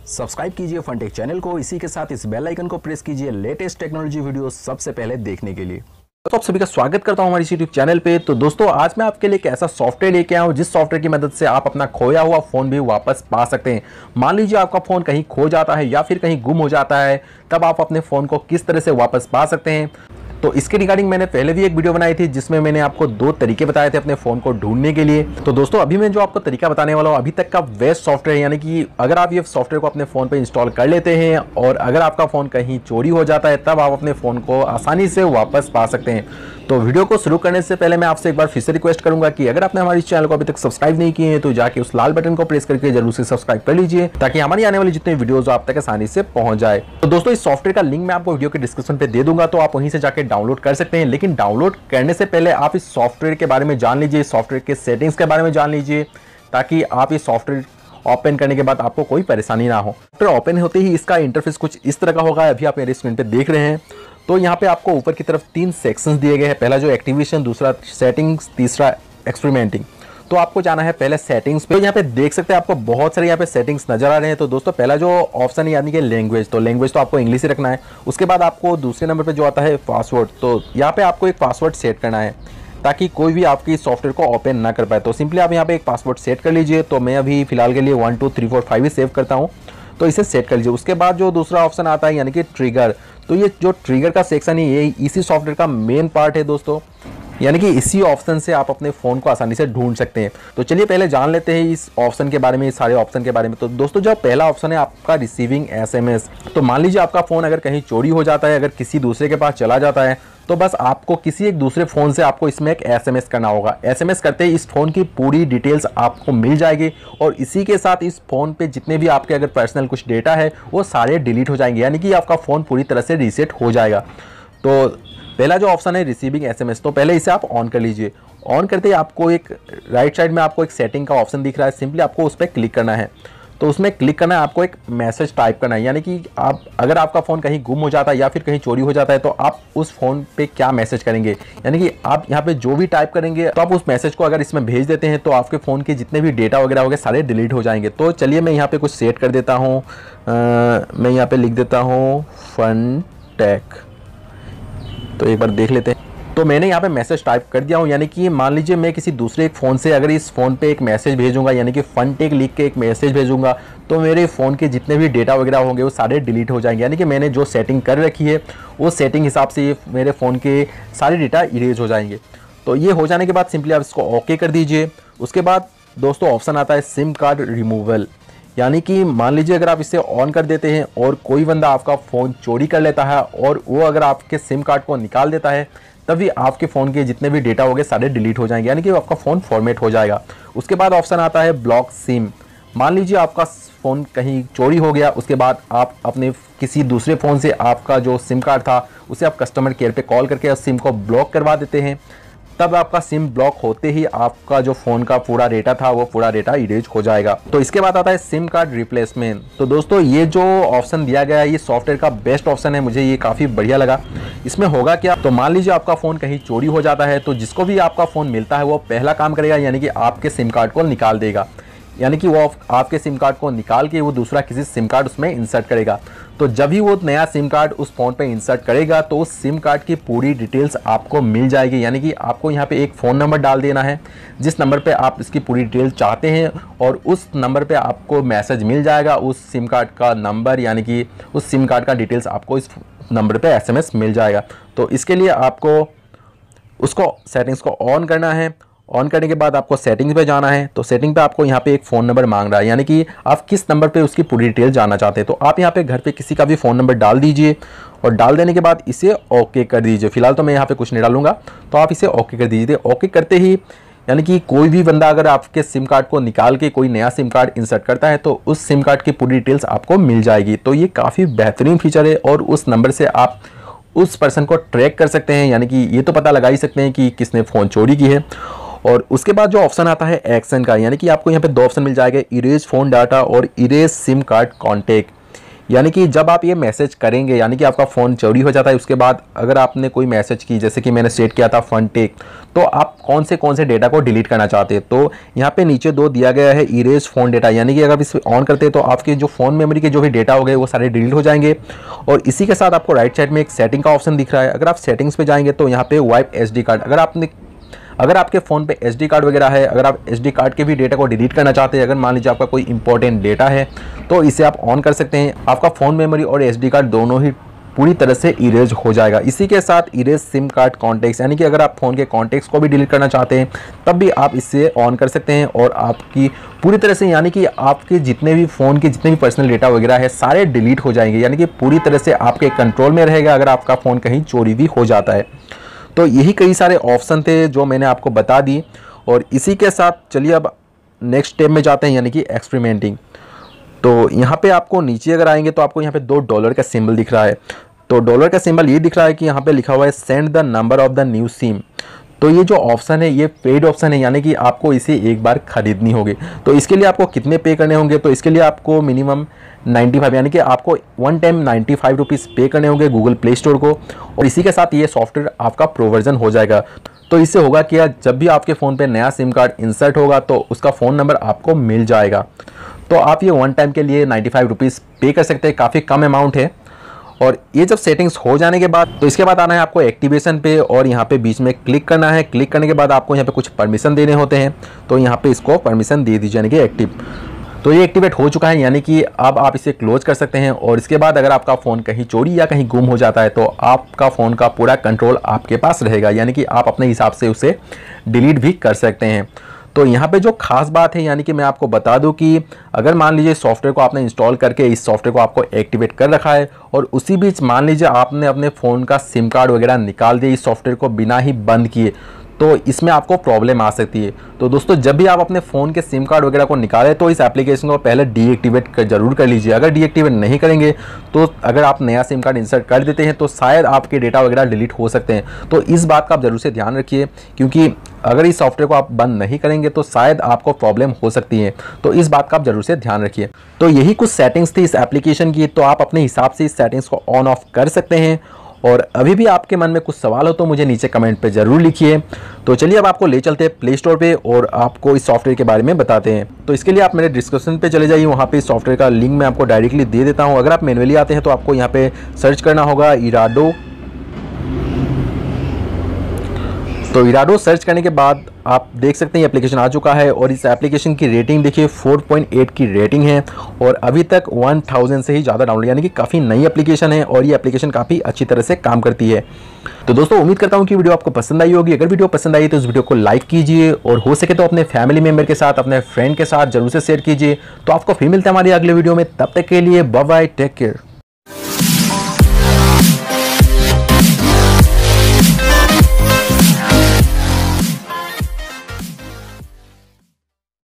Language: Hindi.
सब्सक्राइब कीजिए फनटेक चैनल को, इसी के साथ इस बेल आइकन को प्रेस कीजिए लेटेस्ट टेक्नोलॉजी वीडियो सबसे पहले देखने के लिए। तो आप सभी का स्वागत करता हूं हमारी यूट्यूब चैनल पे। तो दोस्तों आज मैं आपके लिए एक ऐसा सॉफ्टवेयर लेके आया हूं जिस सॉफ्टवेयर की मदद से आप अपना खोया हुआ फ़ोन भी वापस पा सकते हैं। मान लीजिए आपका फ़ोन कहीं खो जाता है या फिर कहीं गुम हो जाता है, तब आप अपने फ़ोन को किस तरह से वापस पा सकते हैं। तो इसके रिगार्डिंग मैंने पहले भी एक वीडियो बनाई थी जिसमें मैंने आपको 2 तरीके बताए थे अपने फ़ोन को ढूंढने के लिए। तो दोस्तों अभी मैं जो आपको तरीका बताने वाला हूँ अभी तक का बेस्ट सॉफ्टवेयर, यानी कि अगर आप ये सॉफ्टवेयर को अपने फ़ोन पे इंस्टॉल कर लेते हैं और अगर आपका फ़ोन कहीं चोरी हो जाता है तब आप अपने फ़ोन को आसानी से वापस पा सकते हैं। तो वीडियो को शुरू करने से पहले मैं आपसे एक बार फिर से रिक्वेस्ट करूंगा कि अगर आपने हमारे चैनल को अभी तक सब्सक्राइब नहीं किए हैं तो जाके उस लाल बटन को प्रेस करके जरूर से सब्सक्राइब कर लीजिए ताकि हमारी आने वाली जितने वीडियोस आप तक आसानी से पहुंच जाए। तो दोस्तों इस सॉफ्टवेयर का लिंक मैं आपको वीडियो के डिस्क्रिप्शन पे दे दूंगा, तो आप वहीं से जाके डाउनलोड कर सकते हैं। लेकिन डाउनलोड करने से पहले आप इस सॉफ्टवेयर के बारे में जान लीजिए, सॉफ्टवेयर के सेटिंग्स के बारे में जान लीजिए, ताकि आप इस सॉफ्टवेयर ओपन करने के बाद आपको कोई परेशानी ना हो। सॉफ्टवेयर ओपन होते ही इसका इंटरफेस कुछ इस तरह का होगा, अभी आप मेरे स्क्रीन पे देख रहे हैं। तो यहाँ पे आपको ऊपर की तरफ 3 सेक्शंस दिए गए हैं, पहला जो एक्टिवेशन, दूसरा सेटिंग्स, तीसरा एक्सपेरिमेंटिंग। तो आपको जाना है पहले सेटिंग्स पे। यहाँ पे देख सकते हैं आपको बहुत सारे यहाँ पे सेटिंग्स नजर आ रहे हैं। तो दोस्तों पहला जो ऑप्शन है यानी कि लैंग्वेज, तो लैंग्वेज तो आपको इंग्लिश ही रखना है। उसके बाद आपको दूसरे नंबर पे जो आता है पासवर्ड, तो यहाँ पे आपको एक पासवर्ड सेट करना है ताकि कोई भी आपकी सॉफ्टवेयर को ओपन ना कर पाए। तो सिंपली आप यहाँ पे एक पासवर्ड सेट कर लीजिए। तो मैं अभी फिलहाल के लिए 1 2 3 4 5 ही सेव करता हूँ, तो इसे सेट कर लीजिए। उसके बाद जो दूसरा ऑप्शन आता है यानी कि ट्रिगर, तो ये जो ट्रिगर का सेक्शन है ये इसी सॉफ्टवेयर का मेन पार्ट है दोस्तों, यानी कि इसी ऑप्शन से आप अपने फ़ोन को आसानी से ढूंढ सकते हैं। तो चलिए पहले जान लेते हैं इस ऑप्शन के बारे में, इस सारे ऑप्शन के बारे में। तो दोस्तों जो पहला ऑप्शन है आपका रिसीविंग एसएमएस। तो मान लीजिए आपका फ़ोन अगर कहीं चोरी हो जाता है, अगर किसी दूसरे के पास चला जाता है, तो बस आपको किसी एक दूसरे फ़ोन से आपको इसमें एक एसएमएस करना होगा। एसएमएस करते ही इस फ़ोन की पूरी डिटेल्स आपको मिल जाएगी और इसी के साथ इस फ़ोन पे जितने भी आपके अगर पर्सनल कुछ डेटा है वो सारे डिलीट हो जाएंगे, यानी कि आपका फ़ोन पूरी तरह से रीसेट हो जाएगा। तो पहला जो ऑप्शन है रिसीविंग एसएमएस, तो पहले इसे आप ऑन कर लीजिए। ऑन करते ही आपको एक राइट साइड में आपको एक सेटिंग का ऑप्शन दिख रहा है, सिंपली आपको उस पर क्लिक करना है। तो उसमें क्लिक करना है, आपको एक मैसेज टाइप करना है, यानी कि आप अगर आपका फ़ोन कहीं गुम हो जाता है या फिर कहीं चोरी हो जाता है तो आप उस फ़ोन पे क्या मैसेज करेंगे, यानी कि आप यहाँ पे जो भी टाइप करेंगे तो आप उस मैसेज को अगर इसमें भेज देते हैं तो आपके फ़ोन के जितने भी डेटा वगैरह हो गए सारे डिलीट हो जाएंगे। तो चलिए मैं यहाँ पे कुछ सेट कर देता हूँ। मैं यहाँ पे लिख देता हूँ फनटेक, तो एक बार देख लेते हैं। तो मैंने यहाँ पे मैसेज टाइप कर दिया हूँ, यानी कि मान लीजिए मैं किसी दूसरे एक फ़ोन से अगर इस फ़ोन पे एक मैसेज भेजूंगा, यानी कि फनटेक लिख के एक मैसेज भेजूंगा, तो मेरे फ़ोन के जितने भी डेटा वगैरह होंगे वो सारे डिलीट हो जाएंगे। यानी कि मैंने जो सेटिंग कर रखी है वो सेटिंग हिसाब से ये मेरे फ़ोन के सारे डेटा इरेज हो जाएंगे। तो ये हो जाने के बाद सिंपली आप इसको ओके कर दीजिए। उसके बाद दोस्तों ऑप्शन आता है सिम कार्ड रिमूवल, यानी कि मान लीजिए अगर आप इसे ऑन कर देते हैं और कोई बंदा आपका फ़ोन चोरी कर लेता है और वो अगर आपके सिम कार्ड को निकाल देता है तभी आपके फ़ोन के जितने भी डेटा हो गए सारे डिलीट हो जाएंगे, यानी कि आपका फ़ोन फॉर्मेट हो जाएगा। उसके बाद ऑप्शन आता है ब्लॉक सिम। मान लीजिए आपका फ़ोन कहीं चोरी हो गया, उसके बाद आप अपने किसी दूसरे फ़ोन से आपका जो सिम कार्ड था उसे आप कस्टमर केयर पे कॉल करके उस सिम को ब्लॉक करवा देते हैं, तब आपका सिम ब्लॉक होते ही आपका जो फ़ोन का पूरा डेटा था वो पूरा डेटा इरेज हो जाएगा। तो इसके बाद आता है सिम कार्ड रिप्लेसमेंट। तो दोस्तों ये जो ऑप्शन दिया गया है ये सॉफ्टवेयर का बेस्ट ऑप्शन है, मुझे ये काफ़ी बढ़िया लगा। इसमें होगा क्या, तो मान लीजिए आपका फ़ोन कहीं चोरी हो जाता है तो जिसको भी आपका फ़ोन मिलता है वो पहला काम करेगा, यानी कि आपके सिम कार्ड को निकाल देगा, यानी कि वो आपके सिम कार्ड को निकाल के वो दूसरा किसी सिम कार्ड उसमें इंसर्ट करेगा। तो जब ही वो नया सिम कार्ड उस फ़ोन पे इंसर्ट करेगा तो उस सिम कार्ड की पूरी डिटेल्स आपको मिल जाएगी, यानी कि आपको यहाँ पे एक फ़ोन नंबर डाल देना है जिस नंबर पे आप इसकी पूरी डिटेल चाहते हैं और उस नंबर पे आपको मैसेज मिल जाएगा उस सिम कार्ड का नंबर, यानी कि उस सिम कार्ड का डिटेल्स आपको इस नंबर पर SMS मिल जाएगा। तो इसके लिए आपको उसको सेटिंग्स को ऑन करना है। ऑन करने के बाद आपको सेटिंग्स पे जाना है। तो सेटिंग पे आपको यहाँ पे एक फ़ोन नंबर मांग रहा है, यानी कि आप किस नंबर पे उसकी पूरी डिटेल जानना चाहते हैं। तो आप यहाँ पे घर पे किसी का भी फ़ोन नंबर डाल दीजिए और डाल देने के बाद इसे ओके कर दीजिए। फिलहाल तो मैं यहाँ पे कुछ नहीं डालूंगा, तो आप इसे ओके कर दीजिए। ओके करते ही यानी कि कोई भी बंदा अगर आपके सिम कार्ड को निकाल के कोई नया सिम कार्ड इंसर्ट करता है तो उस सिम कार्ड की पूरी डिटेल्स आपको मिल जाएगी। तो ये काफ़ी बेहतरीन फीचर है और उस नंबर से आप उस पर्सन को ट्रैक कर सकते हैं, यानी कि ये तो पता लगा ही सकते हैं कि किसने फ़ोन चोरी की है। और उसके बाद जो ऑप्शन आता है एक्शन का, यानी कि आपको यहाँ पे 2 ऑप्शन मिल जाएगा, इरेज फ़ोन डाटा और इरेज सिम कार्ड कॉन्टेक्ट। यानी कि जब आप ये मैसेज करेंगे, यानी कि आपका फ़ोन चोरी हो जाता है, उसके बाद अगर आपने कोई मैसेज की, जैसे कि मैंने सेट किया था फन टेक, तो आप कौन से डेटा को डिलीट करना चाहते हैं, तो यहाँ पे नीचे 2 दिया गया है, इरेज फ़ोन डेटा, यानी कि अगर इसे ऑन करते हैं तो आपके जो फ़ोन मेमोरी के जो भी डेटा हो गए वो सारे डिलीट हो जाएंगे। और इसी के साथ आपको राइट साइड में एक सेटिंग का ऑप्शन दिख रहा है। अगर आप सेटिंग्स पे जाएंगे तो यहाँ पे वाइप SD कार्ड, अगर आपके फ़ोन पे SD कार्ड वगैरह है, अगर आप SD कार्ड के भी डेटा को डिलीट करना चाहते हैं, अगर मान लीजिए आपका कोई इंपॉर्टेंट डेटा है, तो इसे आप ऑन कर सकते हैं। आपका फ़ोन मेमोरी और SD कार्ड दोनों ही पूरी तरह से इरेज हो जाएगा। इसी के साथ इरेज सिम कार्ड कॉन्टेक्ट्स, यानी कि अगर आप फ़ोन के कॉन्टेक्ट्स को भी डिलीट करना चाहते हैं तब भी आप इससे ऑन कर सकते हैं, और आपकी पूरी तरह से, यानी कि आपके जितने भी फ़ोन के जितने भी पर्सनल डेटा वगैरह है सारे डिलीट हो जाएंगे, यानी कि पूरी तरह से आपके कंट्रोल में रहेगा अगर आपका फ़ोन कहीं चोरी भी हो जाता है। तो यही कई सारे ऑप्शन थे जो मैंने आपको बता दी। और इसी के साथ चलिए अब नेक्स्ट स्टेप में जाते हैं, यानी कि एक्सपेरिमेंटिंग। तो यहाँ पे आपको नीचे अगर आएंगे तो आपको यहाँ पे $2 का सिंबल दिख रहा है। तो डॉलर का सिंबल ये दिख रहा है कि यहाँ पे लिखा हुआ है send the number of the new SIM. तो ये जो ऑप्शन है ये पेड ऑप्शन है, यानी कि आपको इसे एक बार खरीदनी होगी। तो इसके लिए आपको कितने पे करने होंगे, तो इसके लिए आपको मिनिमम 95, यानी कि आपको वन टाइम 95 रुपीज़ पे करने होंगे गूगल प्ले स्टोर को। और इसी के साथ ये सॉफ्टवेयर आपका प्रोवर्जन हो जाएगा। तो इससे होगा कि जब भी आपके फ़ोन पे नया सिम कार्ड इंसर्ट होगा तो उसका फ़ोन नंबर आपको मिल जाएगा। तो आप ये वन टाइम के लिए 95 रुपीज़ पे कर सकते हैं, काफ़ी कम अमाउंट है। और ये जब सेटिंग्स हो जाने के बाद तो इसके बाद आना है आपको एक्टिवेशन पे, और यहाँ पे बीच में क्लिक करना है। क्लिक करने के बाद आपको यहाँ पे कुछ परमिशन देने होते हैं, तो यहाँ पे इसको परमिशन दे दीजिए, यानी कि एक्टिव। तो ये एक्टिवेट हो चुका है, यानी कि अब आप इसे क्लोज कर सकते हैं। और इसके बाद अगर आपका फ़ोन कहीं चोरी या कहीं गुम हो जाता है तो आपका फ़ोन का पूरा कंट्रोल आपके पास रहेगा, यानी कि आप अपने हिसाब से उसे डिलीट भी कर सकते हैं। तो यहाँ पे जो खास बात है, यानी कि मैं आपको बता दूं कि अगर मान लीजिए सॉफ्टवेयर को आपने इंस्टॉल करके इस सॉफ्टवेयर को आपको एक्टिवेट कर रखा है, और उसी बीच मान लीजिए आपने अपने फ़ोन का सिम कार्ड वगैरह निकाल दिया इस सॉफ्टवेयर को बिना ही बंद किए, तो इसमें आपको प्रॉब्लम आ सकती है। तो दोस्तों जब भी आप अपने फ़ोन के सिम कार्ड वगैरह को निकालें तो इस एप्लीकेशन को पहले डीएक्टिवेट जरूर कर लीजिए। अगर डीएक्टिवेट नहीं करेंगे तो अगर आप नया सिम कार्ड इंसर्ट कर देते हैं तो शायद आपके डेटा वगैरह डिलीट हो सकते हैं। तो इस बात का आप ज़रूर से ध्यान रखिए, क्योंकि अगर इस सॉफ्टवेयर को आप बंद नहीं करेंगे तो शायद आपको प्रॉब्लम हो सकती है। तो इस बात का आप ज़रूर से ध्यान रखिए। तो यही कुछ सेटिंग्स थी इस एप्लीकेशन की, तो आप अपने हिसाब से इस सेटिंग्स को ऑन ऑफ कर सकते हैं। और अभी भी आपके मन में कुछ सवाल हो तो मुझे नीचे कमेंट पे ज़रूर लिखिए। तो चलिए अब आपको ले चलते हैं प्ले स्टोर पे और आपको इस सॉफ्टवेयर के बारे में बताते हैं। तो इसके लिए आप मेरे डिस्क्रिप्शन पे चले जाइए, वहाँ पे इस सॉफ्टवेयर का लिंक मैं आपको डायरेक्टली दे देता हूँ। अगर आप मैनुअली आते हैं तो आपको यहाँ पे सर्च करना होगा इराडो। तो इराडो सर्च करने के बाद आप देख सकते हैं ये एप्लीकेशन आ चुका है, और इस एप्लीकेशन की रेटिंग देखिए 4.8 की रेटिंग है, और अभी तक 1000 से ही ज़्यादा डाउनलोड, यानी कि काफ़ी नई एप्लीकेशन है और ये एप्लीकेशन काफ़ी अच्छी तरह से काम करती है। तो दोस्तों उम्मीद करता हूँ कि वीडियो आपको पसंद आई होगी। अगर वीडियो पसंद आई तो इस वीडियो को लाइक कीजिए, और हो सके तो अपने फैमिली मेम्बर के साथ, अपने फ्रेंड के साथ जरूर से शेयर कीजिए। तो आपको फिर मिलते हैं हमारी अगले वीडियो में, तब तक के लिए बाय बाय, टेक केयर।